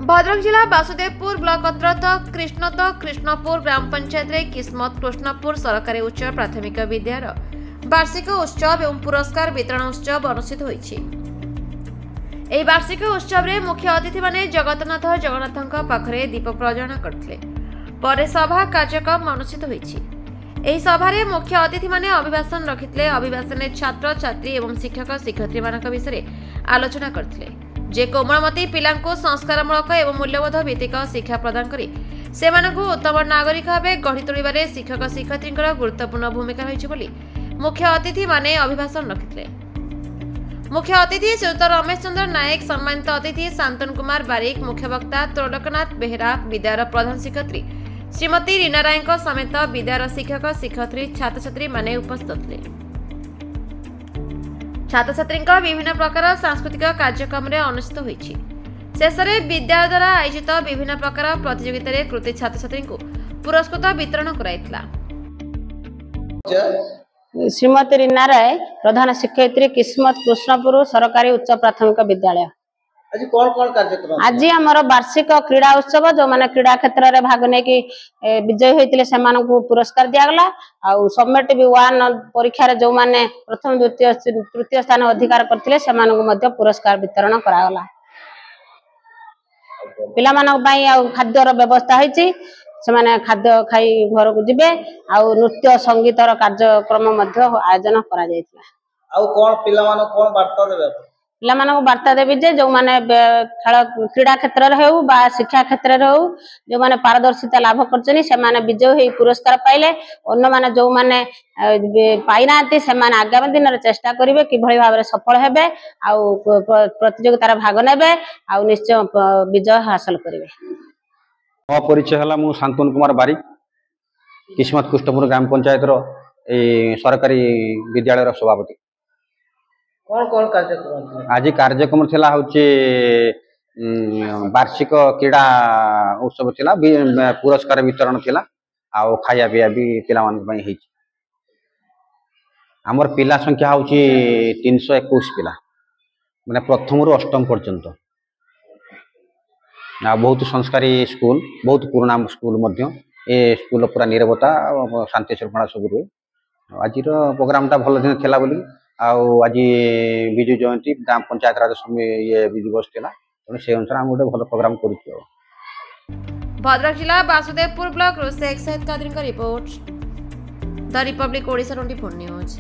भद्रक जिला वासुदेवपुर ब्लॉक अंतर्गत कृष्णपुर ग्राम पंचायत रे किस्मत कृष्णपुर सरकारी उच्च प्राथमिक विद्यालय वार्षिक उत्सव एवं पुरस्कार वितरण उत्सव अनुष्ठित होईछि। एही वार्षिक उत्सव रे मुख्य अतिथि माने जगन्नाथ पाखरे दीप प्रज्वलन करथिले। परे सभा कार्यक्रम अनुष्ठित होईछि। एही सभारे मुख्य अतिथि माने अभिभाषण रखिथिले। अभिभाषण छात्र छात्री एवं शिक्षक शिक्षयित्री मानक विषय आलोचना करथिले जे कोमलमती पिलांको संस्कारमूलक एवं मूल्यबोध भित्तिक शिक्षा प्रदान करी सेमानकु उत्तम नागरिक भावे गढ़ी तोलिबारे शिक्षक शिक्षयित्रीଙ୍କର गुरुत्वपूर्ण भूमिका रहिछि बोली मुख्य अतिथि माने अभिभाषण रखिथिले। मुख्य अतिथि श्रीयुत रमेश चंद्र नायक, सम्मानित अतिथि शांतनु कुमार बारिक, मुख्य वक्ता त्रोलकनाथ बेहेरा, विद्यालय प्रधान शिक्षयित्री श्रीमती रीना राय समेत विद्यालय शिक्षक शिक्षयित्री छात्र छात्री माने उपस्थित थे। छात्र छात्री विभिन्न प्रकार सांस्कृतिक कार्यक्रम अनुष्ठित होईछि। शेष में विद्यालय द्वारा आयोजित विभिन्न प्रकार प्रतियोगिता कृति छात्र छात्री पुरस्कृत वितरण कराइथिला। श्रीमती रीना राय, प्रधान शिक्षयित्री किस्मत कृष्णपुर सरकारी उच्च प्राथमिक विद्यालय। आज कौन कौन कार्यक्रम? आज आमर वार्षिक क्रीड़ा उत्सव जो माने क्रीड़ा क्षेत्र में भाग ने कि विजय होते से पुरस्कार दिगला। आउ समेटिव 1 परीक्षा रे जो माने प्रथम द्वितीय तृतीय स्थान अधिकार करथिले से पुरस्कार वितरण करागला। पिला मानक पई आ खाद्यर व्यवस्था होईची, से माने खाद्य खाई घर को जिबे। आउ नृत्य संगीतर कार्यक्रम आयोजन करा जायतिला। आउ कोन पिला मानक कोन वार्ता देबे? पिला मानक वार्ता देबी जे जो माने खेल क्रीड़ा क्षेत्र रे हो बा शिक्षा क्षेत्र रे हो जो माने पारदर्शिता लाभ करछनी से माने विजय होई पुरस्कार पाइले। अन्य माने जो माने पाइनांती से माने आगामी दिन रे चेष्टा करिवे कि भली भाबरे सफल हेबे आउ प्रतियोगिता रे भाग नेबे आउ निश्चय विजय हासिल करिवे। मो परिचय हला मु शांतनु कुमार बारिक, किस्मत कृष्णपुर ग्राम पंचायत रो सरकारी विद्यालय रो सभापति। कौन कौन कार्यक्रम? आज कार्यक्रम थिला होचे वार्षिक क्रीड़ा उत्सव थिला, पुरस्कार वितरण थिला आ खाया पिया भी पिला मान पई हेछि। हमर पिला संख्या होची 321 पिला, माने प्रथम रु अष्टम पर्यंत। बहुत संस्कारी स्कूल, बहुत पुराना स्कूल मध्य। ए स्कूल पूरा निरवता शांति शृंखला सब रुए। आज प्रोग्राम टा भल दिन थिला बोली आज विजु जयंती ग्राम पंचायत राज ये दिवस थिला, से अनुसार हम गोटे भल प्रोग्राम करूँ। भद्रक जिला Basudevpur block Sheikh Syed Qadri report, the republic Odisha 24 news.